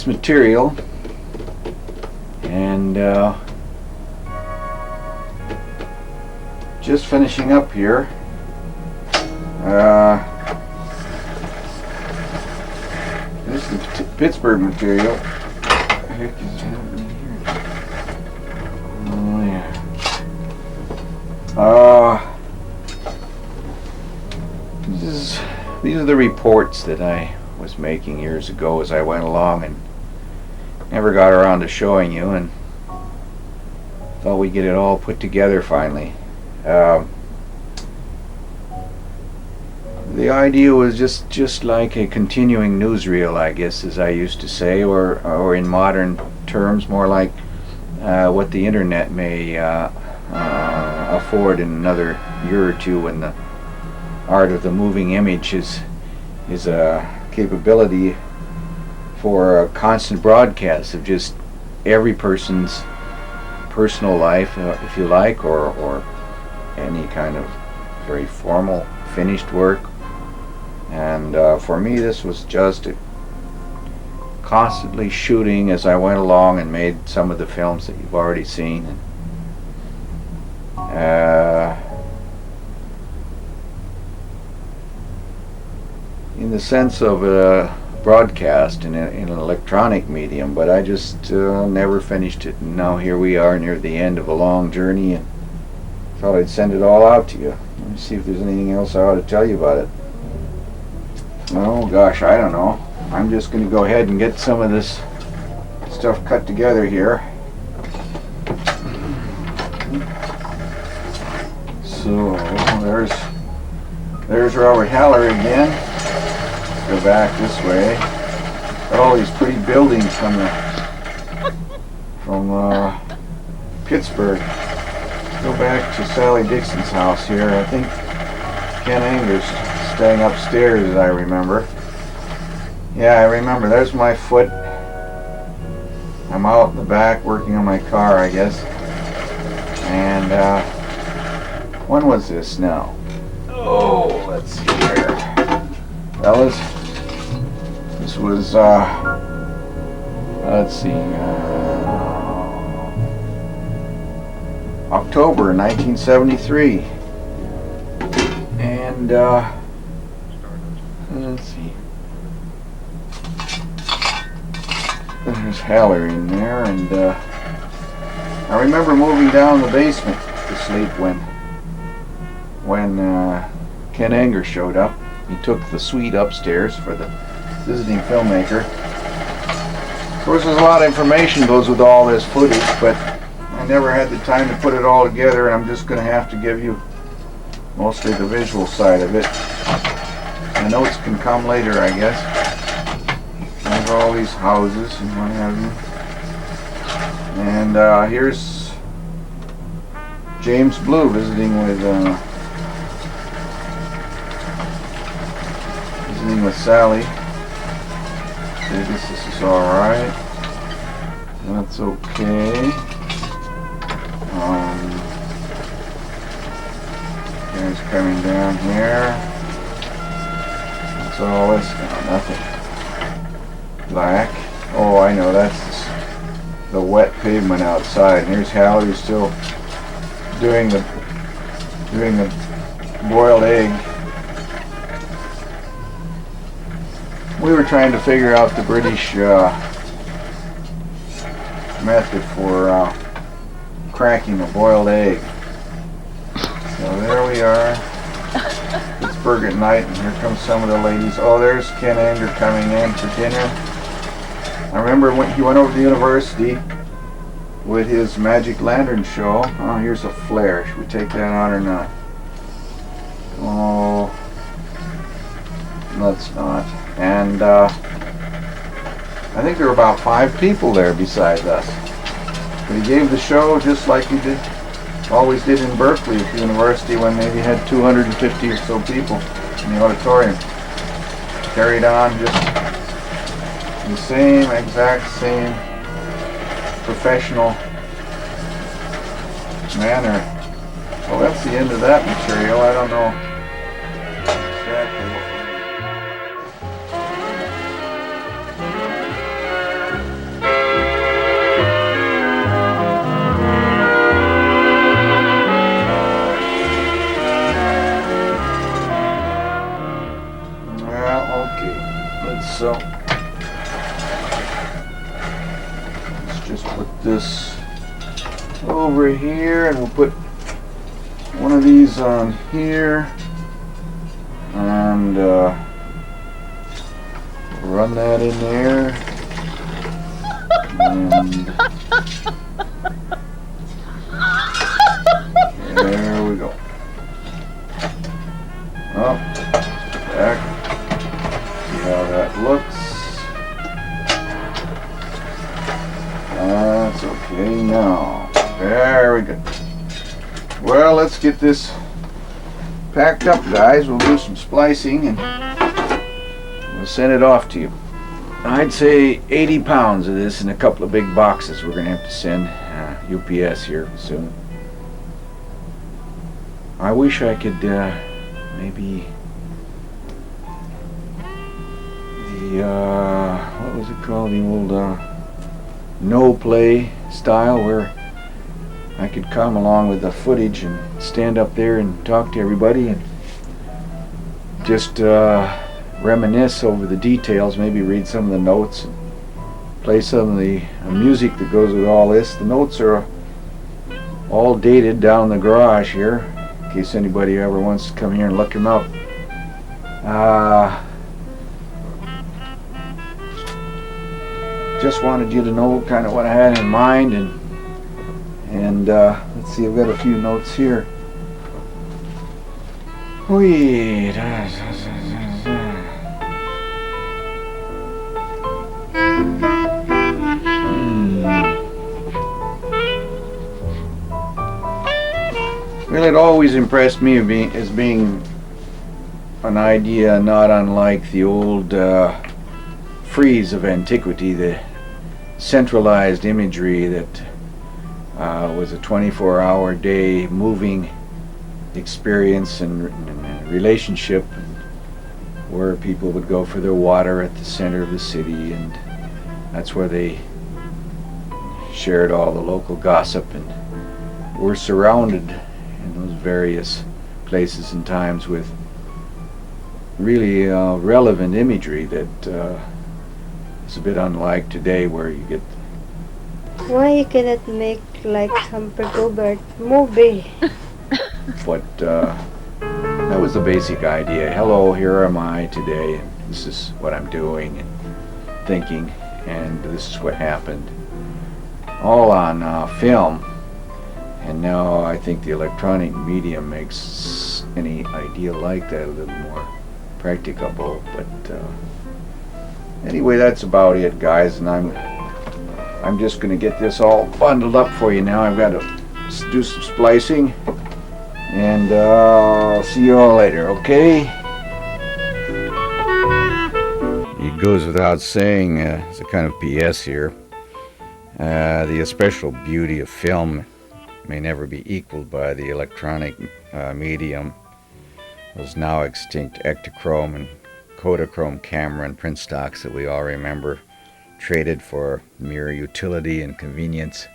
this material, and just finishing up here. This is the Pittsburgh material. Oh yeah. These are the reports that I was making years ago as I went along, and never got around to showing you, and thought we'd get it all put together finally. The idea was just like a continuing newsreel, I guess, as I used to say, or in modern terms, more like what the internet may afford in another year or two, when the art of the moving image is a capability for a constant broadcast of just every person's personal life, if you like, or any kind of very formal finished work. And for me, this was just constantly shooting as I went along and made some of the films that you've already seen. In the sense of a broadcast in an electronic medium, but I just never finished it, and now here we are near the end of a long journey, and thought I'd send it all out to you. Let me see if there's anything else I ought to tell you about it. Oh gosh, I don't know. I'm just going to go ahead and get some of this stuff cut together here. So there's Robert Haller again. Go back this way. All these pretty buildings from Pittsburgh. Go back to Sally Dixon's house here. I think Ken Anger's staying upstairs, as I remember. Yeah, I remember. There's my foot. I'm out in the back working on my car, I guess. And when was this now? Oh, let's see here, fellas. This was let's see, October 1973, and let's see. There's Haller in there, and I remember moving down the basement to sleep when Ken Anger showed up. He took the suite upstairs for the visiting filmmaker. Of course, there's a lot of information goes with all this footage, but I never had the time to put it all together, and I'm just going to have to give you mostly the visual side of it. The notes can come later, I guess. There's all these houses and what have you. And here's James Blue visiting with Sally. See, this is alright. That's okay. There's coming down here. What's all this now? Nothing. Black. Oh, I know, that's the wet pavement outside. And here's Haller still doing the boiled egg. We were trying to figure out the British method for cracking a boiled egg. So there we are, Pittsburgh at night, and here comes some of the ladies. Oh, there's Ken Anger coming in for dinner. I remember when he went over to the university with his Magic Lantern show. Oh, here's a flare. Should we take that on or not? Oh, let's not. And I think there were about 5 people there besides us. But he gave the show just like he always did in Berkeley at the university, when maybe had 250 or so people in the auditorium. Carried on just the exact same professional manner. Well, that's the end of that material. I don't know exactly what just put this over here, and we'll put one of these on here, and run that in there, and there we go. Up, back, see how that looks. That's okay now. There we go. Well, let's get this packed up, guys. We'll do some splicing and we'll send it off to you. I'd say 80 pounds of this in a couple of big boxes we're going to have to send UPS here soon. I wish I could maybe the what was it called, the old no play style, where I could come along with the footage and stand up there and talk to everybody and just reminisce over the details, maybe read some of the notes and play some of the music that goes with all this. The notes are all dated down in the garage here, in case anybody ever wants to come here and look them up. Just wanted you to know kind of what I had in mind, and let's see, I've got a few notes here. Wait. Well, it always impressed me as being an idea not unlike the old frieze of antiquity, the centralized imagery that was a 24-hour day moving experience and relationship, where people would go for their water at the center of the city, and that's where they shared all the local gossip and were surrounded in those various places and times with really relevant imagery that is a bit unlike today, where you get... Why you cannot make like some Gilbert movie? But that was the basic idea. Hello, here am I today, and this is what I'm doing and thinking, and this is what happened. All on film. And now I think the electronic medium makes any idea like that a little more practicable. But anyway, that's about it, guys. And I'm just going to get this all bundled up for you now. I've got to do some splicing, and I'll see you all later, okay? It goes without saying, as a kind of PS here, the special beauty of film may never be equaled by the electronic medium. Those now extinct Ektachrome and Kodachrome camera and print stocks that we all remember, traded for mere utility and convenience.